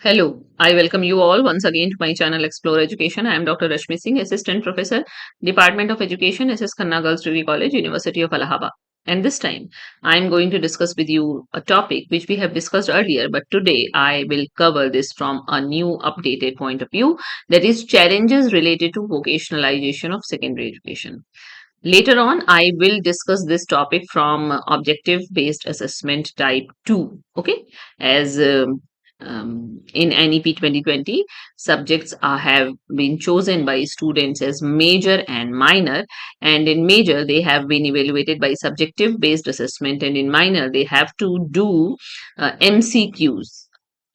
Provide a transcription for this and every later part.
Hello, I welcome you all once again to my channel Explore Education. I am Dr. Rashmi Singh, Assistant Professor, Department of Education, SS Khanna Girls Degree College, University of Allahabad. And this time, I am going to discuss with you a topic which we have discussed earlier, but today I will cover this from a new updated point of view, that is challenges related to vocationalization of secondary education. Later on, I will discuss this topic from objective based assessment type 2. Okay, as in NEP 2020, subjects have been chosen by students as major and minor, and in major, they have been evaluated by subjective based assessment, and in minor, they have to do MCQs,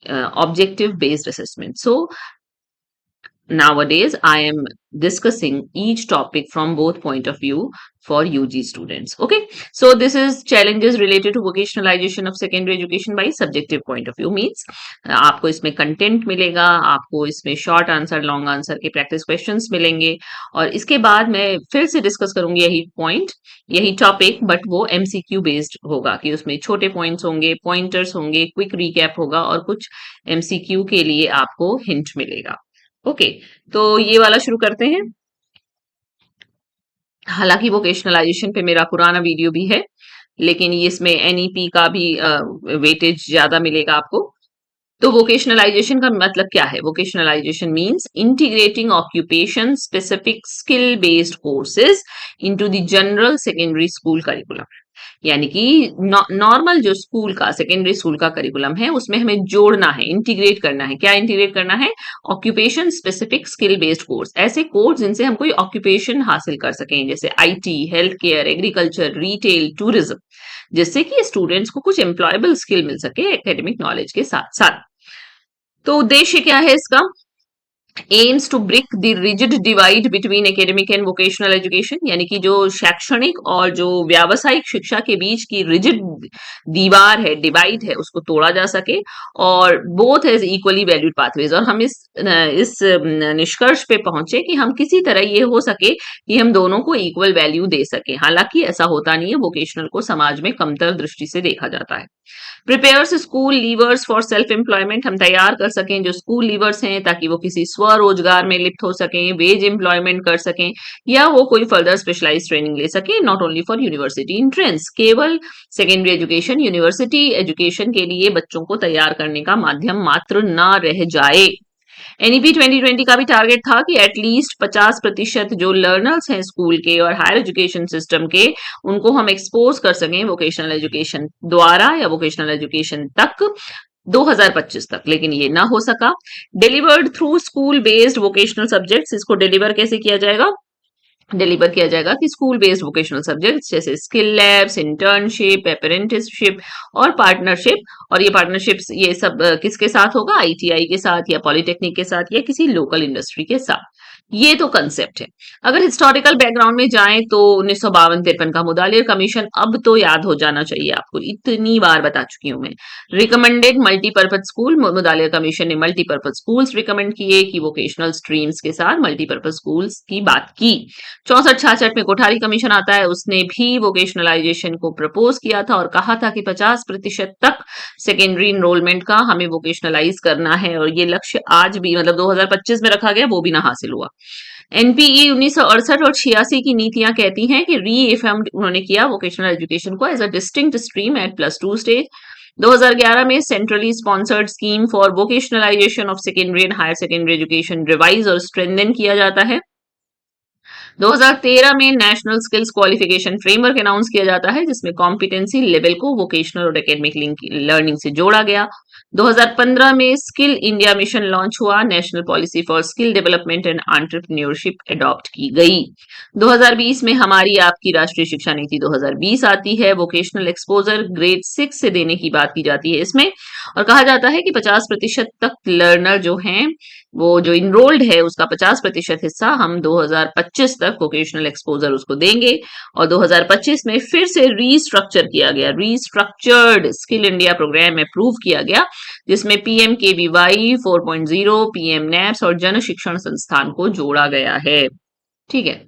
objective based assessment. So, nowadays I am discussing each topic from both point of view for UG students. Okay, so this is challenges related to vocationalization of secondary education by subjective point of view means आपको इसमें content मिलेगा, आपको इसमें short answer long answer के practice questions मिलेंगे और इसके बाद मैं फिर से डिस्कस करूंगी यही पॉइंट, यही टॉपिक, बट वो एमसीक्यू बेस्ड होगा कि उसमें छोटे पॉइंट्स होंगे, पॉइंटर्स होंगे, क्विक रिकैप होगा और कुछ एमसीक्यू के लिए आपको हिंट मिलेगा. ओके, तो ये वाला शुरू करते हैं. हालांकि वोकेशनलाइजेशन पे मेरा पुराना वीडियो भी है, लेकिन इसमें एनईपी का भी वेटेज ज्यादा मिलेगा आपको. तो वोकेशनलाइजेशन का मतलब क्या है? Vocationalisation means integrating occupation specific skill based courses into the general secondary school curriculum. यानी कि नॉर्मल जो स्कूल का सेकेंडरी स्कूल का करिकुलम है उसमें हमें जोड़ना है, इंटीग्रेट करना है. क्या इंटीग्रेट करना है? Occupation specific skill based course, ऐसे कोर्स जिनसे हम कोई ऑक्यूपेशन हासिल कर सकें, जैसे IT, health care, agriculture, retail, tourism, जिससे कि स्टूडेंट्स को कुछ एम्प्लॉयबल स्किल मिल सके एकेडमिक नॉलेज के साथ साथ. तो उद्देश्य क्या है इसका? Aims to break the rigid divide between academic and vocational education, यानी कि जो शैक्षणिक और जो व्यावसायिक शिक्षा के बीच की रिजिड दीवार है, डिवाइड है, उसको तोड़ा जा सके और both has equally valued pathways. और हम इस निष्कर्ष पे पहुंचे कि हम किसी तरह ये हो सके कि हम दोनों को इक्वल वैल्यू दे सके. हालांकि ऐसा होता नहीं है, वोकेशनल को समाज में कमतर दृष्टि से देखा जाता है. Prepares school levers for self employment, हम तैयार कर सकें जो स्कूल लीवर्स हैं ताकि वो किसी स्वरोजगार में लिप्त हो सकें, वेज एम्प्लॉयमेंट कर सकें या वो कोई फर्दर स्पेशलाइज ट्रेनिंग ले सकें. Not only for university entrance, केवल सेकेंडरी एजुकेशन यूनिवर्सिटी एजुकेशन के लिए बच्चों को तैयार करने का माध्यम मात्र ना रह जाए. एनईपी 2020 का भी टारगेट था कि एटलीस्ट 50% जो लर्नर्स हैं स्कूल के और हायर एजुकेशन सिस्टम के, उनको हम एक्सपोज कर सकें वोकेशनल एजुकेशन द्वारा या वोकेशनल एजुकेशन तक 2025 तक, लेकिन ये ना हो सका. Delivered through school based vocational subjects, इसको डिलीवर कैसे किया जाएगा? डिलीवर किया जाएगा कि स्कूल बेस्ड वोकेशनल सब्जेक्ट्स जैसे स्किल लैब्स, इंटर्नशिप, अप्रेंटिसशिप और पार्टनरशिप. और ये पार्टनरशिप्स ये सब किसके साथ होगा? आईटीआई के साथ या पॉलिटेक्निक के साथ या किसी लोकल इंडस्ट्री के साथ. ये तो कंसेप्ट है. अगर हिस्टोरिकल बैकग्राउंड में जाएं तो 1952-53 का मुदालियर कमीशन अब तो याद हो जाना चाहिए आपको, इतनी बार बता चुकी हूं मैं. Recommended multipurpose school, Mudaliar commission ने मल्टीपर्पज स्कूल्स रिकमेंड किए कि वोकेशनल स्ट्रीम्स के साथ मल्टीपर्पज स्कूल्स की बात की. 64-66 में कोठारी कमीशन आता है, उसने भी वोकेशनलाइजेशन को प्रपोज किया था और कहा था कि 50% तक सेकेंडरी इनरोलमेंट का हमें वोकेशनलाइज करना है और ये लक्ष्य आज भी मतलब 2025 में रखा गया, वो भी ना हासिल हुआ. एनपीई 1968 और 86 की नीतियां कहती हैं कि रीएफर्म उन्होंने किया वोकेशनल एजुकेशन को as a distinct stream at +2 stage. 2011 में centrally sponsored scheme for vocationalisation of secondary and higher secondary education revise और स्ट्रेंथन किया जाता है. 2013 में national skills qualification framework announce किया जाता है जिसमें कॉम्पिटेंसी लेवल को वोकेशनल और एकेडमिक लर्निंग से जोड़ा गया. 2015 में स्किल इंडिया मिशन लॉन्च हुआ, national policy for skill development and entrepreneurship adopt की गई. 2020 में हमारी आपकी राष्ट्रीय शिक्षा नीति 2020 आती है. वोकेशनल एक्सपोजर ग्रेड 6 से देने की बात की जाती है इसमें और कहा जाता है कि 50% तक लर्नर जो हैं वो जो इनरोल्ड है उसका 50% हिस्सा हम 2025 तक वोकेशनल एक्सपोजर उसको देंगे. और 2025 में फिर से रीस्ट्रक्चर किया गया, restructured skill India programme approve किया गया जिसमें पीएमकेवीवाई 4.0, पीएम नैप्स और जन शिक्षण संस्थान को जोड़ा गया है. ठीक है.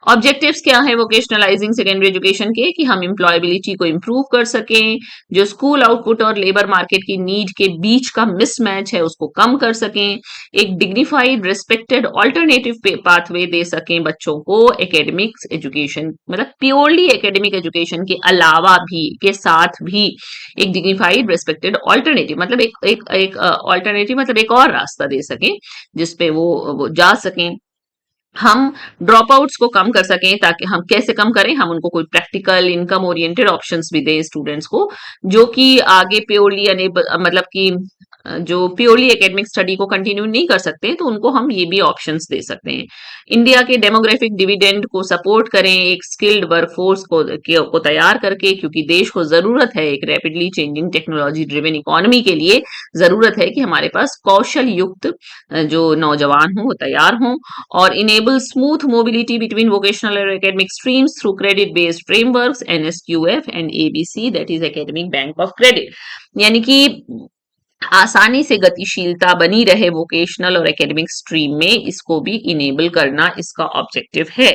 ऑब्जेक्टिव्स क्या है वोकेशनलाइजिंग सेकेंडरी एजुकेशन के, कि हम एम्प्लॉयबिलिटी को इम्प्रूव कर सकें, जो स्कूल आउटपुट और लेबर मार्केट की नीड के बीच का मिसमैच है उसको कम कर सकें, एक डिग्निफाइड रिस्पेक्टेड ऑल्टरनेटिव पाथवे दे सकें बच्चों को एकेडमिक्स एजुकेशन, मतलब प्योरली एकेडमिक एजुकेशन के अलावा भी, के साथ भी एक डिग्निफाइड रिस्पेक्टेड ऑल्टरनेटिव, मतलब एक ऑल्टरनेटिव मतलब एक और रास्ता दे सकें जिसपे वो जा सकें। हम ड्रॉप आउट्स को कम कर सकें, ताकि हम कैसे कम करें, हम उनको कोई प्रैक्टिकल इनकम ओरिएंटेड ऑप्शंस भी दें स्टूडेंट्स को, जो कि आगे प्योरली अनेबल, मतलब कि जो प्योरली एकेडमिक स्टडी को कंटिन्यू नहीं कर सकते तो उनको हम ये भी ऑप्शंस दे सकते हैं। इंडिया के डेमोग्राफिक डिविडेंड को सपोर्ट करें एक स्किल्ड वर्कफोर्स को तैयार करके, क्योंकि देश को जरूरत है एक rapidly changing technology driven economy के लिए, जरूरत है कि हमारे पास कौशल युक्त जो नौजवान हों वो तैयार हों, और enable smooth mobility between vocational और academic streams through credit based frameworks NSQF and ABC, that is academic bank of credit. यानी कि आसानी से गतिशीलता बनी रहे वोकेशनल और एकेडमिक स्ट्रीम में, इसको भी इनेबल करना इसका ऑब्जेक्टिव है।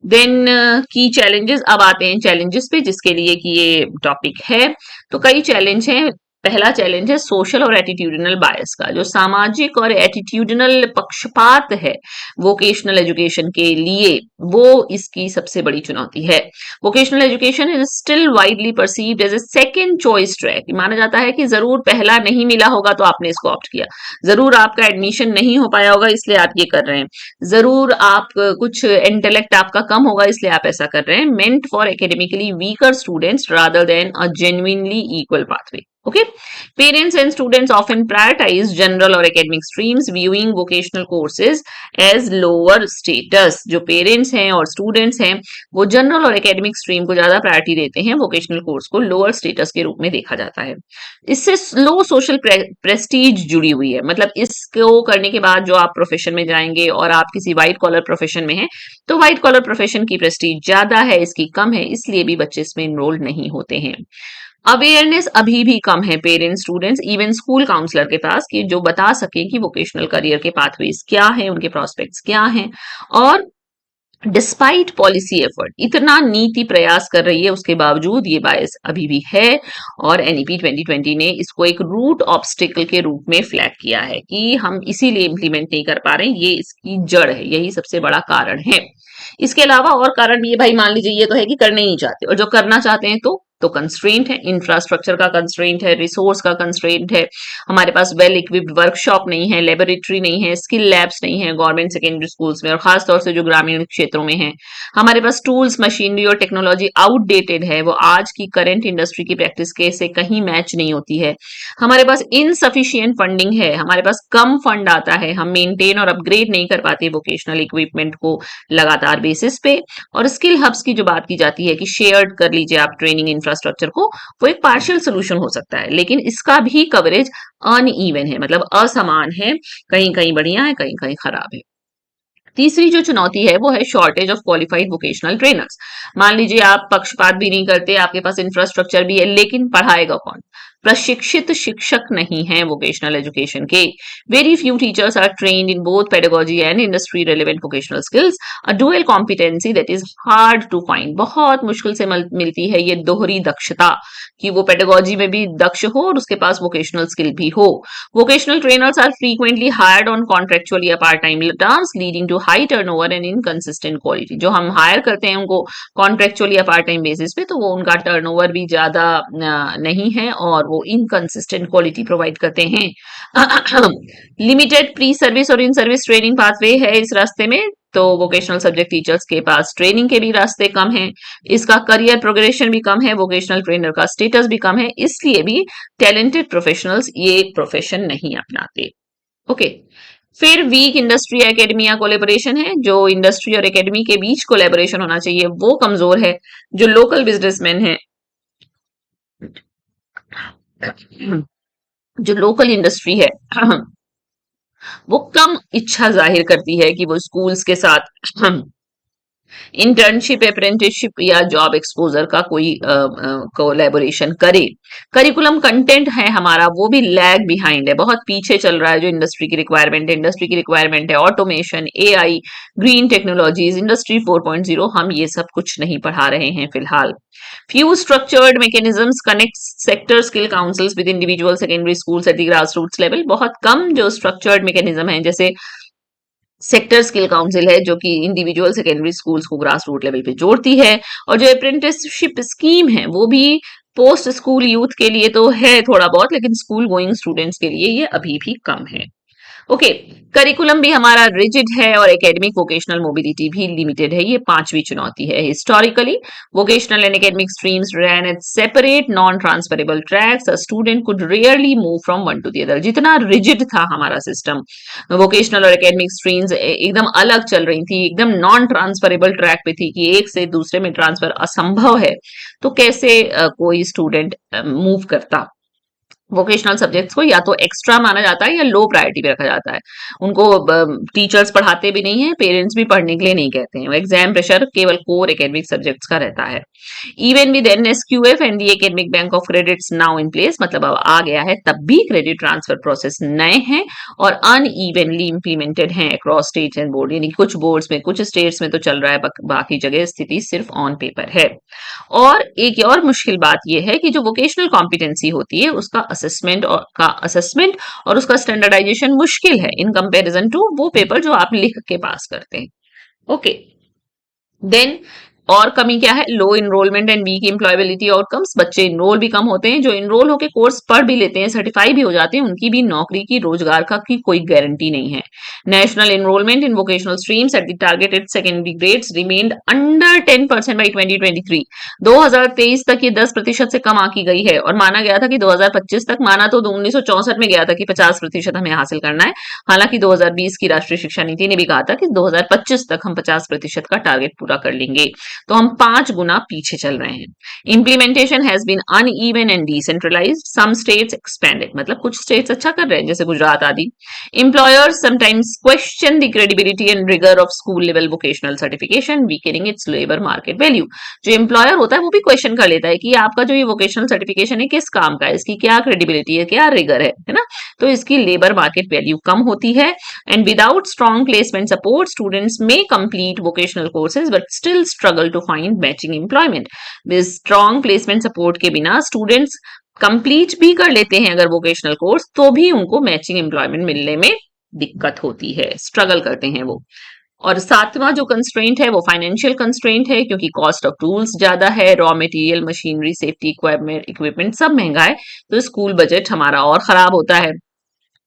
देन की चैलेंजेस, अब आते हैं चैलेंजेस पे जिसके लिए कि ये टॉपिक है। तो कई चैलेंज हैं। पहला चैलेंज है सोशल और एटीट्यूडनल बायस का, जो सामाजिक और एटीट्यूडनल पक्षपात है वोकेशनल एजुकेशन के लिए, वो इसकी सबसे बड़ी चुनौती है। Vocational education is still widely perceived as a second choice track, माना जाता है कि जरूर पहला नहीं मिला होगा तो आपने इसको ऑप्ट किया, जरूर आपका एडमिशन नहीं हो पाया होगा इसलिए आप ये कर रहे हैं, जरूर आप कुछ इंटेलेक्ट आपका कम होगा इसलिए आप ऐसा कर रहे हैं, meant for academically weaker students rather than a genuinely equal pathway. Okay, parents and students often prioritize general or academic streams, viewing vocational courses as lower status. जो parents हैं और students हैं वो general और academic stream को ज्यादा priority देते हैं, vocational course को lower status के रूप में देखा जाता है। इससे low social prestige जुड़ी हुई है, मतलब इसको करने के बाद जो आप प्रोफेशन में जाएंगे और आप किसी व्हाइट कॉलर प्रोफेशन में हैं तो व्हाइट कॉलर प्रोफेशन की प्रेस्टीज ज्यादा है, इसकी कम है, इसलिए भी बच्चे इसमें इनरोल नहीं होते हैं। अवेयरनेस अभी भी कम है parents, students, even school counsellor के पास, कि जो बता सके कि वोकेशनल करियर के पाथवेज क्या है, उनके प्रोस्पेक्ट्स क्या हैं। और डिस्पाइट पॉलिसी एफर्ट, इतना नीति प्रयास कर रही है उसके बावजूद ये बायस अभी भी है, और एनईपी 2020 ने इसको एक रूट ऑब्स्टिकल के रूप में फ्लैग किया है कि हम इसीलिए इंप्लीमेंट नहीं कर पा रहे हैं, ये इसकी जड़ है, यही सबसे बड़ा कारण है। इसके अलावा और कारण भी है भाई, मान लीजिए ये तो है कि करने ही नहीं चाहते, और जो करना चाहते हैं तो कंस्ट्रेंट है, इंफ्रास्ट्रक्चर का कंस्ट्रेंट है, रिसोर्स का कंस्ट्रेंट है, हमारे पास वेल इक्विप्ड वर्कशॉप नहीं है, लेबोरेटरी नहीं है, स्किल लैब्स नहीं है गवर्नमेंट सेकेंडरी स्कूल्स में, और खासतौर से जो ग्रामीण क्षेत्रों में है, हमारे पास टूल्स, मशीनरी और टेक्नोलॉजी आउटडेटेड है, वो आज की करंट इंडस्ट्री की प्रैक्टिस के से कहीं मैच नहीं होती है, हमारे पास इनसफिशियंट फंडिंग है, हमारे पास कम फंड आता है, हम मेंटेन और अपग्रेड नहीं कर पाते वोकेशनल इक्विपमेंट को लगातार बेसिस पे, और स्किल हब्स की जो बात की जाती है कि शेयर्ड कर लीजिए आप ट्रेनिंग इंफ्रास्ट्रक्चर को, वो एक पार्शियल सोल्यूशन हो सकता है, लेकिन इसका भी कवरेज अनइवन है, मतलब असमान है, कहीं कहीं बढ़िया है, कहीं कहीं खराब है। तीसरी जो चुनौती है वो है shortage of qualified vocational trainers. मान लीजिए आप पक्षपात भी नहीं करते, आपके पास इंफ्रास्ट्रक्चर भी है, लेकिन पढ़ाएगा कौन? प्रशिक्षित शिक्षक नहीं है वोकेशनल एजुकेशन के। Very few teachers are trained in both pedagogy and industry relevant vocational skills, a dual competency that is hard to find. बहुत मुश्किल से मिलती है ये दोहरी दक्षता, कि वो पेडागोजी में भी दक्ष हो और उसके पास वोकेशनल स्किल भी हो। Vocational trainers are frequently hired on contractually or part-time terms, leading to high turnover and inconsistent quality. जो हम हायर करते हैं उनको कॉन्ट्रेक्चुअल या पार्ट टाइम बेसिस पे, तो वो उनका टर्नओवर भी ज्यादा नहीं है और वो इनकंसिस्टेंट क्वालिटी प्रोवाइड करते हैं। लिमिटेड प्री सर्विस और इन सर्विस ट्रेनिंग पाथवे है इस रास्ते में, तो वोकेशनल सब्जेक्ट टीचर्स के पास ट्रेनिंग के भी रास्ते कम हैं, इसका करियर प्रोग्रेशन भी कम है, वोकेशनल ट्रेनर का स्टेटस भी कम है, इसलिए भी टैलेंटेड प्रोफेशनल्स ये प्रोफेशन नहीं अपनाते। ओके, फिर वीक इंडस्ट्री एकेडमिया कोलेबोरेशन है, जो इंडस्ट्री और एकेडमी के बीच कोलेबोरेशन होना चाहिए वो कमजोर है। जो लोकल बिजनेसमैन है, जो लोकल इंडस्ट्री है, वो कम इच्छा जाहिर करती है कि वो स्कूल्स के साथ इंटर्नशिप, अप्रेंटिसशिप या जॉब एक्सपोजर का कोई कोलैबोरेशन करे। करिकुलम कंटेंट है हमारा वो भी लैग बिहाइंड है, बहुत पीछे चल रहा है जो इंडस्ट्री की रिक्वायरमेंट है। इंडस्ट्री की रिक्वायरमेंट है automation, AI, green technologies, industry 4.0, हम ये सब कुछ नहीं पढ़ा रहे हैं फिलहाल। Few structured mechanisms connect sector skill councils with individual secondary schools at the grassroots level। बहुत कम जो structured mechanism है, जैसे सेक्टर स्किल काउंसिल है जो कि इंडिविजुअल सेकेंडरी स्कूल्स को ग्रास रूट लेवल पे जोड़ती है, और जो अप्रेंटिसशिप स्कीम है वो भी पोस्ट स्कूल यूथ के लिए तो है थोड़ा बहुत, लेकिन स्कूल गोइंग स्टूडेंट्स के लिए ये अभी भी कम है। ओके, करिकुलम भी हमारा रिजिड है और एकेडमिक वोकेशनल मोबिलिटी भी लिमिटेड है, ये पांचवी चुनौती है। Historically vocational and academic streams ran at separate non transferable tracks, a student could rarely move from one to the other। जितना रिजिड था हमारा सिस्टम, वोकेशनल और एकेडमिक स्ट्रीम्स एकदम अलग चल रही थी, एकदम नॉन ट्रांसफरेबल ट्रैक पे थी कि एक से दूसरे में ट्रांसफर असंभव है, तो कैसे कोई स्टूडेंट मूव करता। वोकेशनल सब्जेक्ट्स को या तो एक्स्ट्रा माना जाता है या लो प्रायोरिटी पे रखा जाता है, उनको टीचर्स पढ़ाते भी नहीं है, पेरेंट्स भी पढ़ने के लिए नहीं कहते हैं, एग्जाम प्रेशर केवल कोर एकेडमिक सब्जेक्ट्स का रहता है। Even with NSQF and the academic bank of credits now in place, मतलब अब आ गया है, तब भी क्रेडिट ट्रांसफर प्रोसेस नए हैं और अनइवनली इंप्लीमेंटेड हैं अक्रॉस स्टेट्स एंड बोर्ड, यानी कुछ बोर्ड्स में कुछ स्टेट्स में तो चल रहा है, बाकी जगह स्थिति सिर्फ ऑन पेपर है। और एक और मुश्किल बात यह है कि जो वोकेशनल कॉम्पिटेंसी होती है उसका असेसमेंट और उसका स्टैंडर्डाइजेशन मुश्किल है इन कंपैरिजन टू वो पेपर जो आप लिख के पास करते हैं। ओके, देन और कमी क्या है, low enrolment and weak employability outcomes, बच्चे इनरोल भी कम होते हैं, जो इनरोल होकर कोर्स पढ़ भी लेते हैं, सर्टिफाई भी हो जाते हैं, उनकी भी नौकरी की रोजगार का की कोई गारंटी नहीं है। National enrolment in vocational streams at the targeted secondary grades remained under 10% by 2023। 2023 तक ये 10% से कम आकी गई है और माना गया था कि 2025 तक, माना तो 1964 में गया था कि 50% हमें हासिल करना है, हालांकि 2020 की राष्ट्रीय शिक्षा नीति ने भी कहा था कि 2025 तक हम 50% का टारगेट पूरा कर लेंगे, तो हम 5 गुना पीछे चल रहे हैं। Implementation has been uneven and decentralised, some states expanded, मतलब कुछ स्टेट्स अच्छा कर रहे हैं जैसे गुजरात आदि। Employers sometimes question the credibility and rigour of school level vocational certification, weakening its labour market value. जो एम्प्लॉयर होता है वो भी क्वेश्चन कर लेता है कि आपका जो ये वोकेशनल सर्टिफिकेशन है किस काम का है, इसकी क्या क्रेडिबिलिटी है, क्या रिगर है ना, तो इसकी लेबर मार्केट वैल्यू कम होती है। And without strong placement support students may complete vocational courses but still struggle to find matching employment. Strong placement support के बिना स्टूडेंट्स कंप्लीट भी कर लेते हैं अगर वोकेशनल कोर्स, तो भी उनको मैचिंग एम्प्लॉयमेंट मिलने में दिक्कत होती है, स्ट्रगल करते हैं वो। और सातवां जो कंस्ट्रेंट है वो फाइनेंशियल कंस्ट्रेंट है, क्योंकि कॉस्ट ऑफ टूल्स ज्यादा है, raw material, machinery, safety equipment सब महंगा है, तो स्कूल बजट हमारा और खराब होता है।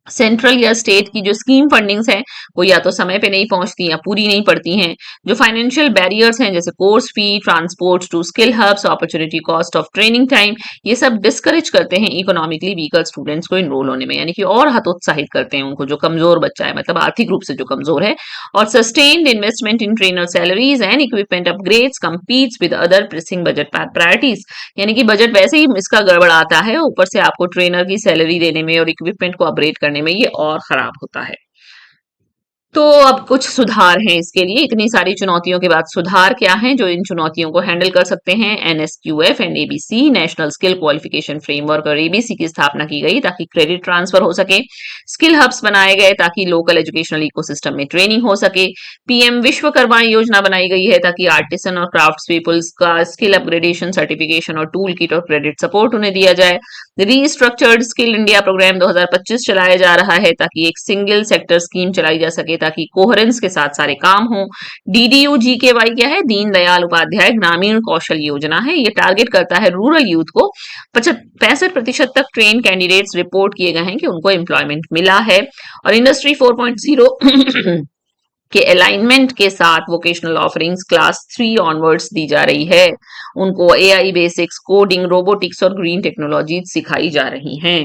सेंट्रल या स्टेट की जो स्कीम फंडिंग्स हैं वो या तो समय पे नहीं पहुंचती या पूरी नहीं पड़ती हैं। जो फाइनेंशियल बैरियर्स हैं जैसे course fee, transport to skill hubs, opportunity cost of training time, ये सब डिस्करेज करते हैं इकोनॉमिकली वीकर स्टूडेंट्स को इनरोल होने में, यानी कि और हतोत्साहित करते हैं उनको, जो कमजोर बच्चा है, मतलब आर्थिक रूप से जो कमजोर है। और sustained investment in trainer salaries and equipment upgrades competes with other pressing budget priorities, यानी कि बजट वैसे ही इसका गड़बड़ाता है, ऊपर से आपको ट्रेनर की सैलरी देने में और इक्विपमेंट को अपग्रेड करने में ये और खराब होता है। तो अब कुछ सुधार हैं इसके लिए, इतनी सारी चुनौतियों के बाद सुधार क्या हैं जो इन चुनौतियों को हैंडल कर सकते हैं। NSQF and ABC, national skill qualification framework और एबीसी की स्थापना की गई ताकि क्रेडिट ट्रांसफर हो सके। स्किल हब्स बनाए गए ताकि लोकल एजुकेशनल इकोसिस्टम में ट्रेनिंग हो सके। पीएम विश्वकर्मा योजना बनाई गई है ताकि आर्टिसन और क्राफ्ट पीपल्स का स्किल अपग्रेडेशन, सर्टिफिकेशन और टूल किट और क्रेडिट सपोर्ट उन्हें दिया जाए। रीस्ट्रक्चर्ड स्किल इंडिया प्रोग्राम 2025 चलाया जा रहा है ताकि एक सिंगल सेक्टर स्कीम चलाई जा सके, ताकि कोहेरेंस के साथ सारे काम हो। डीडीयू जीकेवाई क्या है, दीनदयाल उपाध्याय ग्रामीण कौशल योजना है, ये टारगेट करता है रूरल यूथ को। 65% तक ट्रेन कैंडिडेट्स रिपोर्ट किए गए हैं कि उनको एम्प्लॉयमेंट मिला है। और इंडस्ट्री 4.0 के अलाइनमेंट के साथ वोकेशनल ऑफरिंग्स क्लास 3 ऑनवर्ड्स दी जा रही है, उनको एआई बेसिक्स, कोडिंग, रोबोटिक्स और ग्रीन टेक्नोलॉजी सिखाई जा रही हैं।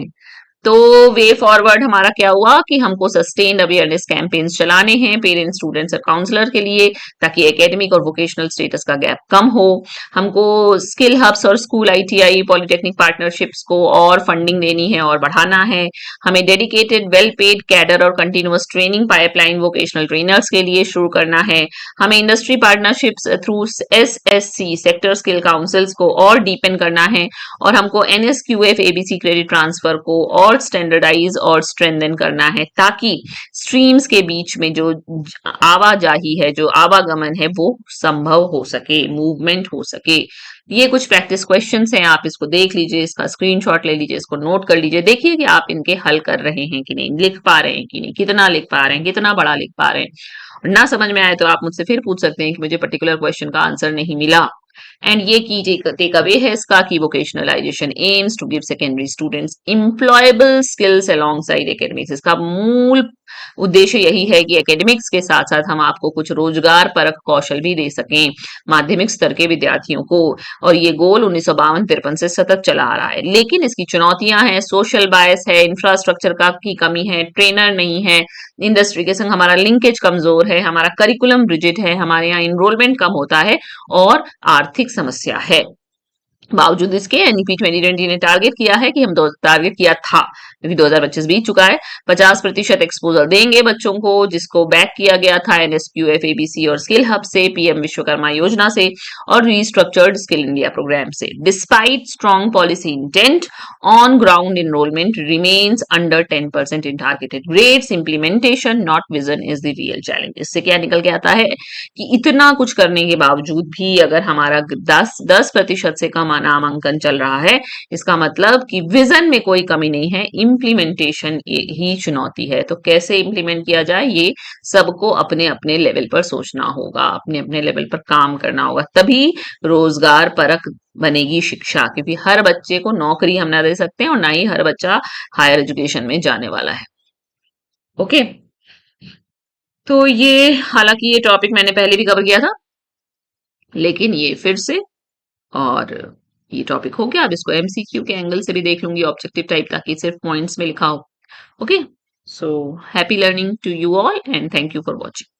तो वे फॉरवर्ड हमारा क्या हुआ कि हमको सस्टेन्ड अवेयरनेस कैंपेन्स चलाने हैं पेरेंट्स, स्टूडेंट्स और काउंसलर के लिए, ताकि एकेडमिक और वोकेशनल स्टेटस का गैप कम हो। हमको स्किल हब्स और स्कूल आईटीआई पॉलिटेक्निक पार्टनरशिप्स को और फंडिंग देनी है और बढ़ाना है। हमें डेडिकेटेड वेल पेड कैडर और continuous training pipeline vocational trainers के लिए शुरू करना है। हमें industry partnerships through SSC sector skill councils को और डीपन करना है, और हमको एनएसक्यूएफ एबीसी क्रेडिट ट्रांसफर को और स्टैंडर्डाइज और स्ट्रेंथन करना है, ताकि स्ट्रीम्स के बीच में जो आवाजाही है, जो आवागमन है, वो संभव हो सके, मूवमेंट हो सके। ये कुछ प्रैक्टिस क्वेश्चंस हैं, आप इसको देख लीजिए, इसका स्क्रीनशॉट ले लीजिए, इसको नोट कर लीजिए, देखिए कि आप इनके हल कर रहे हैं कि नहीं, लिख पा रहे हैं कि नहीं, कितना लिख पा रहे हैं, कितना बड़ा लिख पा रहे हैं। ना समझ में आए तो आप मुझसे फिर पूछ सकते हैं कि मुझे पर्टिकुलर क्वेश्चन का आंसर नहीं मिला। एंड ये की टेक अवे है इसका कि vocationalisation aims to give secondary students employable skills alongside academics. इसका मूल उद्देश्य यही है कि एकेडमिक्स के साथ साथ हम आपको कुछ रोजगार परक कौशल भी दे सकें माध्यमिक स्तर के विद्यार्थियों को, और ये गोल 1952-53 से सतत चला आ रहा है। लेकिन इसकी चुनौतियां हैं, सोशल बायस है, इंफ्रास्ट्रक्चर का की कमी है, ट्रेनर नहीं है, इंडस्ट्री के संग हमारा लिंकेज कमजोर है, हमारा करिकुलम रिजिड है, हमारे यहाँ इनरोलमेंट कम होता है, और आर्थिक समस्या है। बावजूद इसके एनईपी 2020 ने टारगेट किया है कि हम टारगेट किया था, क्योंकि 2025 बीत चुका है, 50% एक्सपोजर देंगे बच्चों को, जिसको बैक किया गया था एनएसक्यूएफ एबीसी और स्किल हब से, पीएम विश्वकर्मा योजना से और रीस्ट्रक्चर्ड स्किल इंडिया प्रोग्राम से। Despite strong policy intent, on ground enrolment remains under 10% in targeted grades, implementation not vision is the real challenge. इससे क्या निकल के आता है कि इतना कुछ करने के बावजूद भी अगर हमारा 10% से कम नामांकन चल रहा है, इसका मतलब कि विजन में कोई कमी नहीं है, इम्प्लीमेंटेशन ही चुनौती है। तो कैसे इम्प्लीमेंट किया जाए, ये सबको अपने अपने लेवल पर सोचना होगा, अपने अपने लेवल पर काम करना होगा, तभी रोजगार परक बनेगी शिक्षा, क्योंकि हर बच्चे को नौकरी हम ना दे सकते हैं और ना ही हर बच्चा हायर एजुकेशन में जाने वाला है। ओके, तो ये हालांकि ये टॉपिक मैंने पहले भी कवर किया था, लेकिन ये फिर से, और ये टॉपिक हो गया। अब इसको एमसीक्यू के एंगल से भी देख लूंगी, ऑब्जेक्टिव टाइप, ताकि सिर्फ पॉइंट्स में लिखा हो। Okay, so happy learning to you all and thank you for watching.